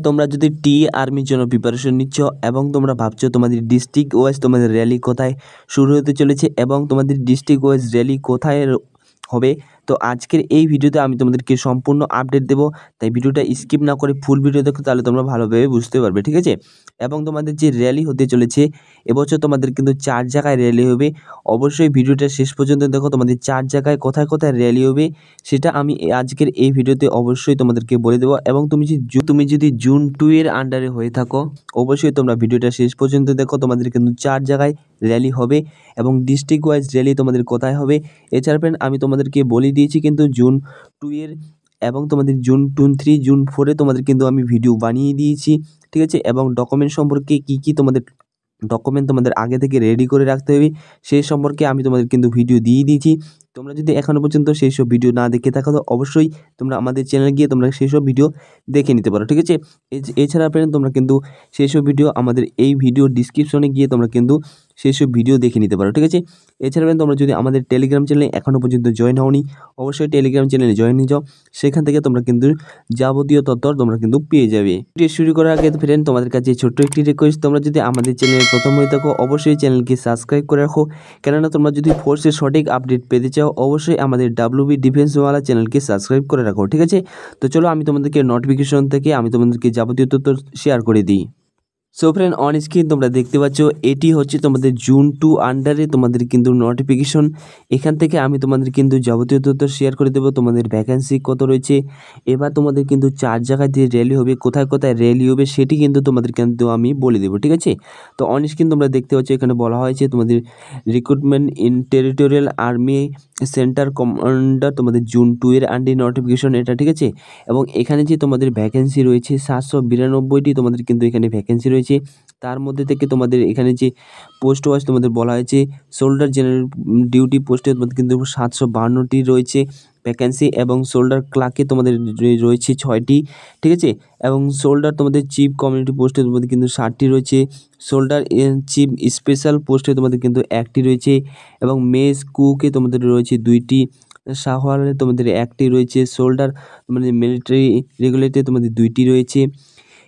তোমরা যদি টি আর্মির জন্য প্রিপারেশন নিচ্ছ এবং তোমরা ভাবছো তোমাদের ডিস্ট্রিক্ট ওয়াইজ তোমাদের র্যালি কোথায় শুরু হতে চলেছে এবং তোমাদের ডিস্ট্রিক্ট ওয়াইজ র্যালি কোথায় হবে, তো আজকের এই ভিডিওতে আমি তোমাদেরকে সম্পূর্ণ আপডেট দেবো। তাই ভিডিওটা স্কিপ না করে ফুল ভিডিও দেখো, তাহলে তোমরা ভালোভাবে বুঝতে পারবে, ঠিক আছে। এবং তোমাদের যে র্যালি হতে চলেছে এবছর তোমাদের কিন্তু 4 জায়গায় র্যালি হবে। অবশ্যই ভিডিওটা শেষ পর্যন্ত দেখো, তোমাদের 4 জায়গায় কোথায় কোথায় র্যালি হবে সেটা আমি আজকের এই ভিডিওতে অবশ্যই তোমাদেরকে বলে দেবো। এবং তুমি যদি জুন 2 এর আন্ডারে হয়ে থাকো অবশ্যই তোমরা ভিডিওটা শেষ পর্যন্ত দেখো। তোমাদের কিন্তু 4 জায়গায় র্যালি হবে এবং ডিস্ট্রিক্ট ওয়াইজ র্যালি তোমাদের কোথায় হবে। এছাড়া ফ্রেন্ড আমি তোমাদেরকে বলে দিয়েছি কিন্তু জুন 2 এর এবং তোমাদের জুন 3, জুন 4 তোমাদের কিন্তু আমি ভিডিও বানিয়ে দিয়েছি, ঠিক আছে। এবং ডকুমেন্ট সম্পর্কে কি তোমাদের ডকুমেন্ট তোমাদের আগে থেকে রেডি করে রাখতে হবে সেই সম্পর্কে আমি তোমাদের কিন্তু ভিডিও দিয়ে দিয়েছি। তোমরা যদি এখনও পর্যন্ত সেই সব ভিডিও না দেখে থাকো তো অবশ্যই তোমরা আমাদের চ্যানেলে গিয়ে তোমরা সেই সব ভিডিও দেখে নিতে পারো, ঠিক আছে। এছাড়া ফ্রেন্ড তোমরা কিন্তু সেই সব ভিডিও আমাদের এই ভিডিও ডিসক্রিপশনে গিয়ে তোমরা কিন্তু সেই সব ভিডিও দেখে নিতে পারো, ঠিক আছে। এছাড়া ফ্রেন্ড তোমরা যদি আমাদের টেলিগ্রাম চ্যানেলে এখনও পর্যন্ত জয়েন হওনি অবশ্যই টেলিগ্রাম চ্যানেলে জয়েন হয়ে যাও। সেখান থেকে তোমরা কিন্তু যাবতীয় তথ্য তোমরা কিন্তু পেয়ে যাবে। ভিডিও শুরু করার আগে ফ্রেন্ড তোমাদের কাছে ছোট্ট একটি রিকোয়েস্ট, তোমরা যদি আমাদের চ্যানেলে প্রথম হয়ে থাকো অবশ্যই চ্যানেলকে সাবস্ক্রাইব করে রাখো। কেননা তোমরা যদি ফোর্সের সঠিক আপডেট পেতে চাও অবশ্যই আমাদের WB ডিফেন্সওয়ালা চ্যানেলকে সাবস্ক্রাইব করে রাখো, ঠিক আছে। তো চলো আমি তোমাদেরকে নোটিফিকেশন থেকে আমি তোমাদেরকে যাবতীয় তথ্য শেয়ার করে দিই। সো ফ্রেন্ড অন স্ক্রিন তোমরা দেখতে পাচ্ছ এটি হচ্ছে তোমাদের জুন 2 আন্ডারে তোমাদের কিন্তু নোটিফিকেশন। এখান থেকে আমি তোমাদের কিন্তু যাবতীয় তথ্য শেয়ার করে দেবো। তোমাদের ভ্যাকেন্সি কত রয়েছে, এবার তোমাদের কিন্তু 4 জায়গায় যে র্যালি হবে কোথায় কোথায় র্যালি হবে সেটি কিন্তু তোমাদের কিন্তু আমি বলে দেবো, ঠিক আছে। তো অন স্ক্রিন তোমরা দেখতে পাচ্ছ এখানে বলা হয়েছে তোমাদের recruitment in territorial army centre commander তোমাদের জুন 2 এর আন্ডারে নোটিফিকেশন এটা, ঠিক আছে। এবং এখানে যে তোমাদের ভ্যাকেন্সি রয়েছে 792টি তোমাদের কিন্তু এখানে ভ্যাকেন্সি রয়েছে। তার মধ্যে থেকে তোমাদের এখানে যে পোস্ট ওয়াইজ তোমাদের বলা হয়েছে সোল্ডার জেনারেল ডিউটি পোস্টে তোমাদের কিন্তু 752টি রয়েছে ভ্যাকেন্সি এবং সোল্ডার ক্লার্কে তোমাদের রয়েছে 6টি, ঠিক আছে। এবং সোল্ডার তোমাদের চিফ কমিউনিটি পোস্টে তোমাদের কিন্তু 60টি রয়েছে। সোল্ডার চিফ স্পেশাল পোস্টে তোমাদের কিন্তু 1টি রয়েছে এবং মেস কুকে তোমাদের রয়েছে 2টি, সাহওয়ালে তোমাদের 1টি রয়েছে, সোল্ডার তোমাদের মিলিটারি রেগুলেটে তোমাদের 2টি রয়েছে।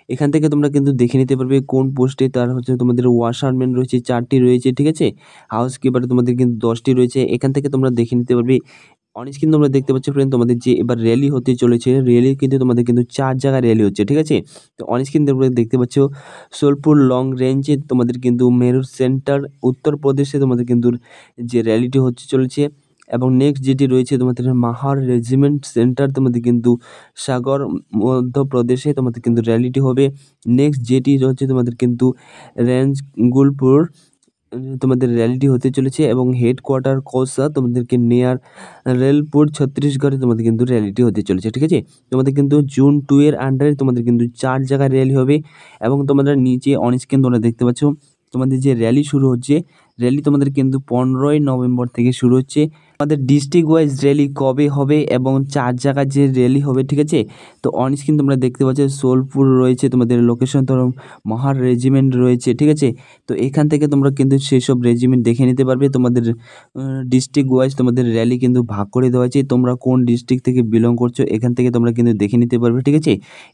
এখান থেকে তোমরা কিন্তু দেখে নিতে পারবে কোন পোস্টে। তার হচ্ছে তোমাদের ওয়াশারম্যান রয়েছে 4টি রয়েছে, ঠিক আছে। হাউস কিপারে তোমাদের কিন্তু 10টি রয়েছে। এখান থেকে তোমরা দেখে নিতে পারবে। অন স্ক্রিন তোমরা দেখতে পাচ্ছ ফ্রেন্ড তোমাদের যে এবার র্যালি হতে চলেছে র্যালি কিন্তু তোমাদের কিন্তু 4 জায়গায় র্যালি হচ্ছে, ঠিক আছে। তো অন স্ক্রিন তোমরা দেখতে পাচ্ছ সোলপুর লং রেঞ্জে তোমাদের কিন্তু মেরুর সেন্টার উত্তরপ্রদেশে তোমাদের কিন্তু যে র্যালিটি হচ্ছে চলেছে। এবং নেক্সট যেটি রয়েছে তোমাদের মাহার রেজিমেন্ট সেন্টার তোমাদের কিন্তু সাগর মধ্যপ্রদেশে তোমাদের কিন্তু র্যালিটি হবে। নেক্সট যেটি হচ্ছে তোমাদের কিন্তু রেঞ্জ গুলপুর তোমাদের র্যালিটি হতে চলেছে এবং হেডকোয়ার্টার কৌসা তোমাদেরকে নেয়ার রেলপুর ছত্তিশগড়ে তোমাদের কিন্তু র্যালিটি হতে চলেছে, ঠিক আছে। তোমাদের কিন্তু জুন 2 এর আন্ডারে তোমাদের কিন্তু 4 জায়গায় র্যালি হবে। এবং তোমাদের নিচে অন স্ক্রিন তোমরা দেখতে পাচ্ছ তোমাদের যে র্যালি শুরু হচ্ছে র্যালি তোমাদের কিন্তু 15ই নভেম্বর থেকে শুরু হচ্ছে। আমাদের ডিস্ট্রিক্ট ওয়াইজ র্যালি কবে হবে এবং 4 জায়গায় যে র্যালি হবে, ঠিক আছে। তো অন স্ক্রিন তোমরা দেখতে পাচ্ছ সোলপুর রয়েছে তোমাদের লোকেশন, ধরো মহার রেজিমেন্ট রয়েছে, ঠিক আছে। তো এখান থেকে তোমরা কিন্তু সেই সব রেজিমেন্ট দেখে নিতে পারবে। তোমাদের ডিস্ট্রিক্ট ওয়াইজ তোমাদের র্যালি কিন্তু ভাগ করে দেওয়া হয়েছে, তোমরা কোন ডিস্ট্রিক্ট থেকে বিলং করছো এখান থেকে তোমরা কিন্তু দেখে নিতে পারবে, ঠিক আছে।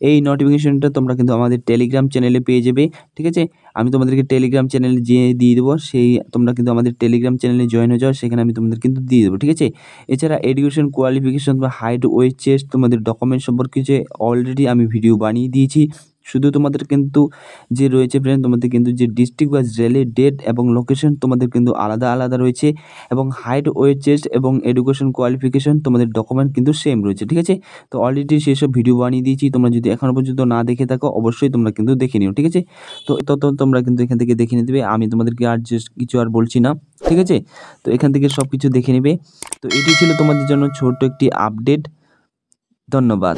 এই নোটিফিকেশনটা তোমরা কিন্তু আমাদের টেলিগ্রাম চ্যানেলে পেয়ে যাবে, ঠিক আছে। আমি তোমাদেরকে টেলিগ্রাম চ্যানেলে যে দিয়ে দেবো সেই তোমরা কিন্তু আমাদের টেলিগ্রাম চ্যানেলে জয়েন হয়ে যাও, সেখানে আমি তোমাদের কিন্তু দিয়ে দেবো, ঠিক আছে। এছাড়া এডুকেশন কোয়ালিফিকেশন বা হাইট ওয়েট চেস্ট তোমাদের ডকুমেন্ট সম্পর্কে যে অলরেডি আমি ভিডিও বানিয়ে দিয়েছি। শুধু তোমাদের কিন্তু যে রয়েছে ফ্রেন্ড তোমাদের কিন্তু যে ডিস্ট্রিক্ট ওয়াইজ র্যালি ডেট এবং লোকেশন তোমাদের কিন্তু আলাদা আলাদা রয়েছে এবং হাইট ওয়েট চেস্ট এবং এডুকেশন কোয়ালিফিকেশন তোমাদের ডকুমেন্ট কিন্তু সেম রয়েছে, ঠিক আছে। তো অলরেডি সেসব ভিডিও বানিয়ে দিয়েছি, তোমরা যদি এখনও পর্যন্ত না দেখে থাকো অবশ্যই তোমরা কিন্তু দেখে নিও, ঠিক আছে। তো তত তোমরা কিন্তু এখান থেকে দেখে নিতে হবে, আমি তোমাদেরকে আর কিছু আর বলছি না, ঠিক আছে। তো এখান থেকে সব কিছু দেখে নেবে। তো এটি ছিল তোমাদের জন্য ছোট্ট একটি আপডেট। ধন্যবাদ।